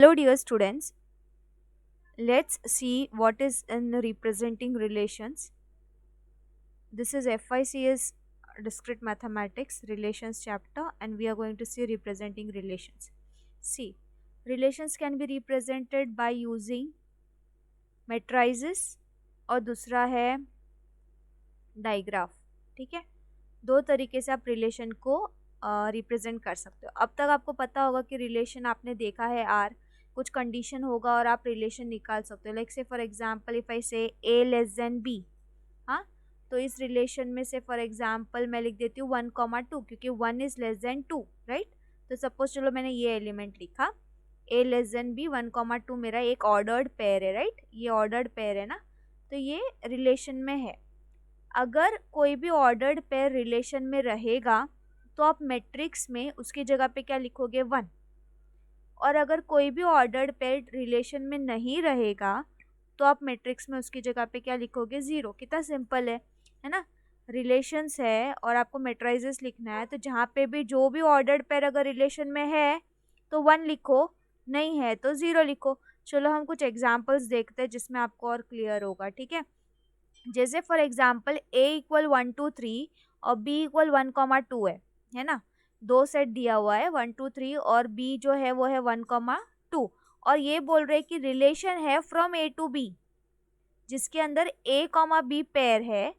Hello, dear students. Let's see what is in representing relations. This is FICS Discrete Mathematics Relations chapter, and we are going to see representing relations. See, relations can be represented by using matrices और दूसरा है digraph. ठीक है, दो तरीके से आप relation को रिप्रेजेंट कर सकते हो. अब तक आपको पता होगा कि रिलेशन आपने देखा है आर, कुछ कंडीशन होगा और आप रिलेशन निकाल सकते हो. लाइक से फॉर एग्जांपल इफ आई से ए लेस देन बी, हाँ, तो इस रिलेशन में से फॉर एग्जांपल मैं लिख देती हूँ 1,2 क्योंकि 1 इज लेस देन 2, राइट. तो सपोज चलो मैंने ये एलिमेंट लिखा ए लेस देन बी 1,2 मेरा एक ऑर्डर्ड पेयर है, राइट. ये ऑर्डर्ड पेयर है ना, तो ये रिलेशन में है. अगर कोई भी ऑर्डर्ड पेयर रिलेशन में रहेगा तो आप मैट्रिक्स में उसकी जगह पे क्या लिखोगे 1. और अगर कोई भी ऑर्डर्ड पेयर रिलेशन में नहीं रहेगा तो आप मैट्रिक्स में उसकी जगह पे क्या लिखोगे 0. कितना सिंपल है ना. रिलेशंस है और आपको मैट्रिसेस लिखना है, तो जहाँ पे भी जो भी ऑर्डर्ड पेयर अगर रिलेशन में है तो 1 लिखो, नहीं है तो 0 लिखो. चलो हम कुछ एग्जाम्पल्स देखते हैं जिसमें आपको और क्लियर होगा. ठीक है, जैसे फॉर एग्जाम्पल ए इक्वल 1, 2, 3 और बी इक्वल 1,2 है ना. दो सेट दिया हुआ है 1, 2, 3 और बी जो है वो है 1,2 और ये बोल रहे हैं कि रिलेशन है फ्रॉम ए टू बी जिसके अंदर ए कॉमा बी पेयर है,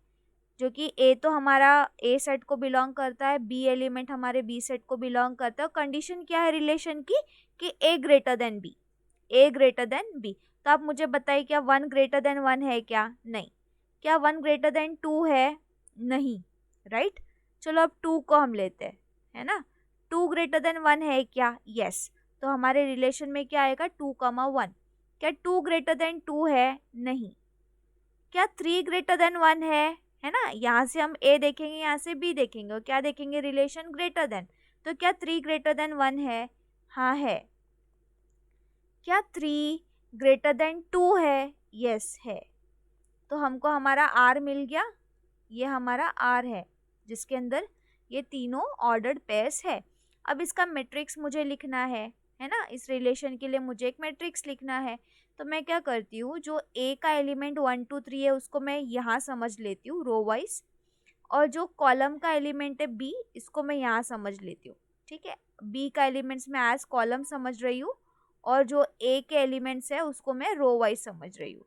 जो कि ए तो हमारा ए सेट को बिलोंग करता है, बी एलिमेंट हमारे बी सेट को बिलोंग करता है. कंडीशन क्या है रिलेशन की कि ए ग्रेटर देन बी, ए ग्रेटर देन बी. तो आप मुझे बताइए क्या 1 ग्रेटर देन 1 है क्या? नहीं. क्या 1 ग्रेटर देन 2 है? नहीं, राइट. चलो अब 2 को हम लेते हैं, है ना. 2 ग्रेटर देन 1 है क्या? यस. तो हमारे रिलेशन में क्या आएगा 2,1. क्या 2 ग्रेटर देन 2 है? नहीं. क्या 3 ग्रेटर देन 1 है ना. यहाँ से हम ए देखेंगे, यहाँ से बी देखेंगे और क्या देखेंगे रिलेशन ग्रेटर देन. तो क्या 3 ग्रेटर देन 1 है? हाँ है. क्या 3 ग्रेटर देन 2 है? यस है. तो हमको हमारा आर मिल गया. ये हमारा आर है जिसके अंदर ये तीनों ऑर्डर्ड पेयर्स है. अब इसका मैट्रिक्स मुझे लिखना है ना. इस रिलेशन के लिए मुझे एक मैट्रिक्स लिखना है. तो मैं क्या करती हूँ, जो ए का एलिमेंट 1, 2, 3 है उसको मैं यहाँ समझ लेती हूँ रो वाइज, और जो कॉलम का एलिमेंट है बी इसको मैं यहाँ समझ लेती हूँ. ठीक है, बी का एलिमेंट्स मैं एज कॉलम समझ रही हूँ और जो ए के एलिमेंट्स है उसको मैं रो वाइज समझ रही हूँ.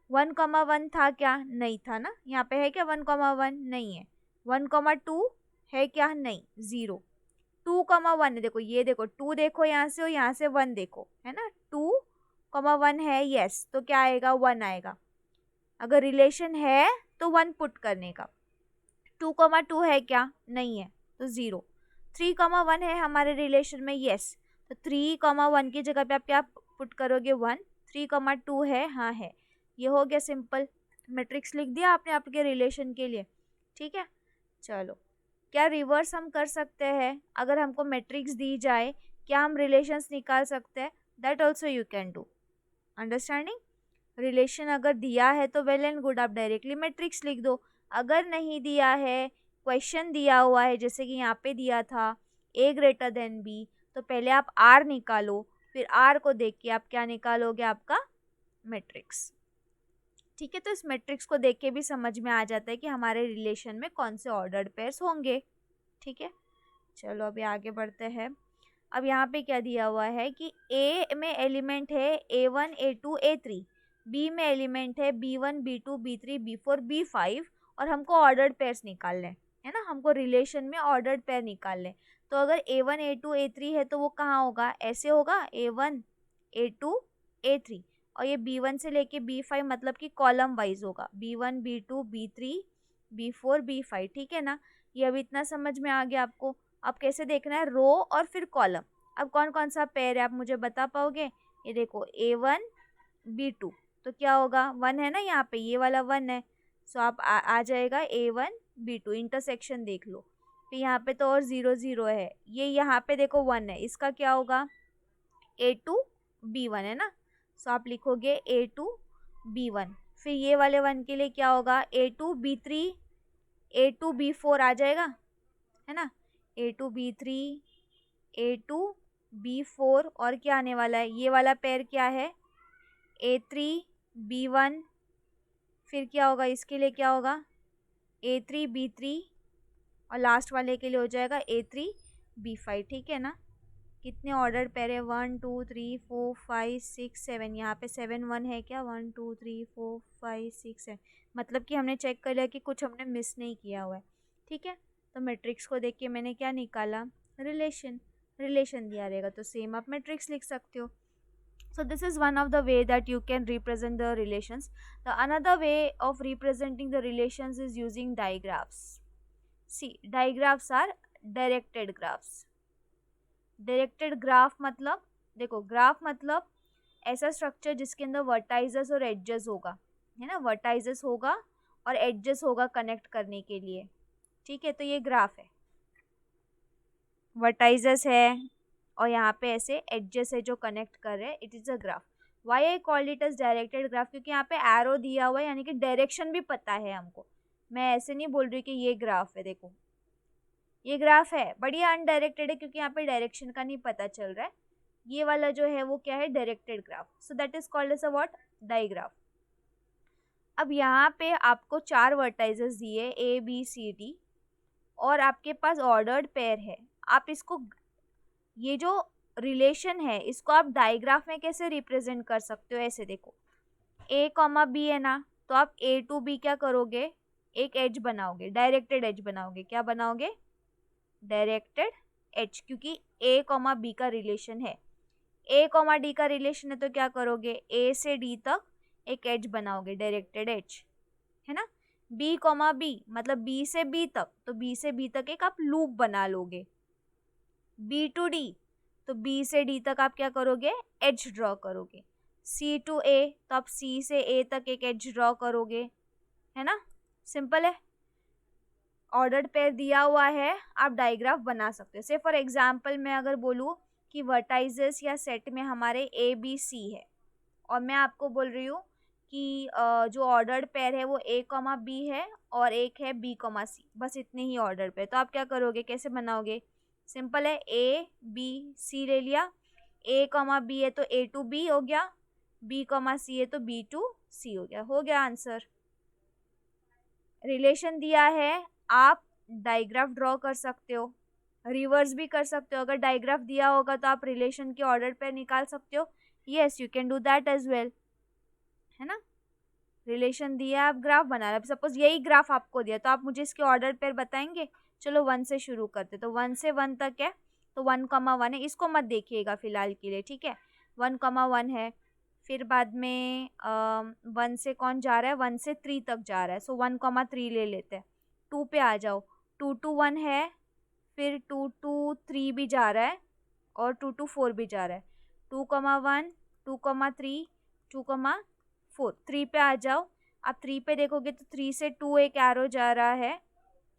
1,1 था क्या? नहीं था ना. यहाँ पे है क्या 1,1? नहीं है. 1,2 है क्या? नहीं. 0. 2,1 है. देखो ये देखो 2 देखो यहाँ से और यहाँ से 1 देखो, है ना. 2,1 है, यस. तो क्या आएगा 1 आएगा. अगर रिलेशन है तो 1 पुट करने का. 2,2 है क्या? नहीं है तो 0. 3,1 है हमारे रिलेशन में, यस. तो 3,1 की जगह पे आप क्या पुट करोगे 1. 3,2 है, हाँ है. ये हो गया सिंपल. मैट्रिक्स लिख दिया आपने आपके रिलेशन के लिए. ठीक है, चलो क्या रिवर्स हम कर सकते हैं. अगर हमको मैट्रिक्स दी जाए क्या हम रिलेशंस निकाल सकते हैं? That also you can do. Understanding. Relation अगर दिया है तो वेल एंड गुड, आप डायरेक्टली मैट्रिक्स लिख दो. अगर नहीं दिया है, क्वेश्चन दिया हुआ है जैसे कि यहाँ पे दिया था ए ग्रेटर देन बी, तो पहले आप आर निकालो, फिर आर को देख के आप क्या निकालोगे, आपका मैट्रिक्स. ठीक है, तो इस मैट्रिक्स को देख के भी समझ में आ जाता है कि हमारे रिलेशन में कौन से ऑर्डर्ड पेयर्स होंगे. ठीक है, चलो अभी आगे बढ़ते हैं. अब यहाँ पे क्या दिया हुआ है कि ए में एलिमेंट है A1, A2, A3, बी में एलिमेंट है B1, B2, B3, B4, B5 और हमको ऑर्डर्ड पेयर्स निकालने है ना. हमको रिलेशन में ऑर्डर्ड पेयर निकालने. तो अगर A1, A2, A3 है तो वो कहाँ होगा, ऐसे होगा A1, A2, A3 और ये B1 से लेके B5 मतलब कि कॉलम वाइज होगा B1, B2, B3, B4, B5. ठीक है ना. ये अभी इतना समझ में आ गया आपको. अब कैसे देखना है, रो और फिर कॉलम. अब कौन कौन सा पेयर है आप मुझे बता पाओगे. ये देखो A1, B2 तो क्या होगा 1 है ना, यहाँ पे ये वाला 1 है. सो आप आ जाएगा A1, B2 इंटरसेक्शन देख लो. फिर यहाँ पे तो और 0, 0 है. ये यहाँ पे देखो 1 है, इसका क्या होगा A2, B1 है ना. सो आप लिखोगे A2, B1. फिर ये वाले 1 के लिए क्या होगा A2, B3, A2, B4 आ जाएगा, है ना. A2, B3, A2, B4 और क्या आने वाला है, ये वाला पेयर क्या है A3 B1, फिर क्या होगा इसके लिए, क्या होगा A3 B3 और लास्ट वाले के लिए हो जाएगा A3 B5, ठीक है ना। कितने ऑर्डर पेयर है, 1 2 3 4 5 6 7, यहाँ पे 7 1 है क्या, 1 2 3 4 5 6 7, मतलब कि हमने चेक कर लिया कि कुछ हमने मिस नहीं किया हुआ है, ठीक है। तो मैट्रिक्स को देख के मैंने क्या निकाला, रिलेशन, रिलेशन दिया रहेगा तो सेम आप मैट्रिक्स लिख सकते हो। So this is one of the way that you can represent the relations. The another way of representing the relations is using digraphs. See, digraphs are directed graphs. Directed graph मतलब, देखो graph मतलब ऐसा structure जिसके अंदर वर्टाइजेस और edges होगा, है ना, वर्टाइजेस होगा और एडजेस होगा कनेक्ट करने के लिए, ठीक है। तो ये ग्राफ है, वर्टाइजेस है और यहाँ पे ऐसे एडजेस है जो कनेक्ट कर रहे हैं, it is a graph. Why I called it as directed graph, क्योंकि यहाँ पे एरो दिया हुआ है, यानी कि डायरेक्शन भी पता है हमको। मैं ऐसे नहीं बोल रही कि ये ग्राफ है, देखो ये ग्राफ है बढ़िया अनडायरेक्टेड है, क्योंकि यहाँ पे डायरेक्शन का नहीं पता चल रहा है। ये वाला जो है वो क्या है, directed graph, so that is called as a what, digraph. अब यहाँ पे आपको 4 वर्टाइजेस दिए A B C D और आपके पास ऑर्डर्ड पेयर है। आप इसको, ये जो रिलेशन है इसको आप डाइग्राफ में कैसे रिप्रेजेंट कर सकते हो, ऐसे देखो A कॉमा B है ना, तो आप A to B क्या करोगे, एक एज बनाओगे, डायरेक्टेड एज बनाओगे, क्या बनाओगे, डायरेक्टेड एज, क्योंकि A कॉमा B का रिलेशन है, A कॉमा D का रिलेशन है, तो क्या करोगे A से D तक एक एज बनाओगे, डायरेक्टेड एज, है ना। B कॉमा B मतलब B से B तक, तो B से B तक एक आप लूप बना लोगे। B टू D, तो B से D तक आप क्या करोगे, एज ड्रॉ करोगे। C टू A, तो आप C से A तक एक एज ड्रॉ करोगे, है ना, सिंपल है। ऑर्डर्ड पेयर दिया हुआ है, आप डाइग्राफ बना सकते हो। से फॉर एग्जांपल मैं अगर बोलूँ कि वर्टाइजेस या सेट में हमारे A B C है और मैं आपको बोल रही हूँ कि जो ऑर्डर्ड पेयर है वो A कॉमा B है और एक है B कॉमा C, बस इतने ही ऑर्डर्ड पेयर। तो आप क्या करोगे, कैसे बनाओगे, सिंपल है, A B C ले लिया, A कॉमा B है तो A टू B हो गया, B कॉमा C है तो B टू C हो गया आंसर। रिलेशन दिया है, आप डाइग्राफ ड्रॉ कर सकते हो, रिवर्स भी कर सकते हो। अगर डाइग्राफ दिया होगा तो आप रिलेशन के ऑर्डर पे निकाल सकते हो, yes you can do that as well, है ना। रिलेशन दिया, आप ग्राफ बना रहे, सपोज यही ग्राफ आपको दिया तो आप मुझे इसके ऑर्डर पेयर बताएंगे। चलो 1 से शुरू करते, तो 1 से 1 तक है, तो 1 कॉमा 1 है, इसको मत देखिएगा फिलहाल के लिए, ठीक है। 1 कॉमा 1 है, फिर बाद में 1 से कौन जा रहा है, 1 से 3 तक जा रहा है, सो 1 कॉमा 3 ले लेते हैं। 2 पे आ जाओ, 2 टू 1 है, फिर 2 टू 3 भी जा रहा है और 2 टू 4 भी जा रहा है। 2 कॉमा 1 2 कॉमा 3 2 कॉमा 4, 3 पे आ जाओ। आप 3 पे देखोगे तो 3 से 2 एक एरो जा रहा है,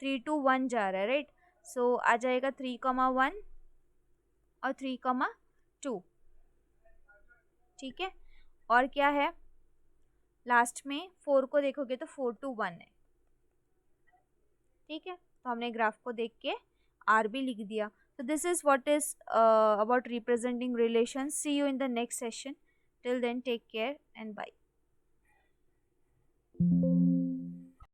3 टू 1 जा रहा है, राइट। सो आ जाएगा 3 कॉमा 1 और 3 कॉमा 2, ठीक है। और क्या है लास्ट में, 4 को देखोगे तो 4 टू 1 है, ठीक है। तो हमने ग्राफ को देख के आर भी लिख दिया। तो this is what is about representing relations. See you in the next session, till then take care and bye.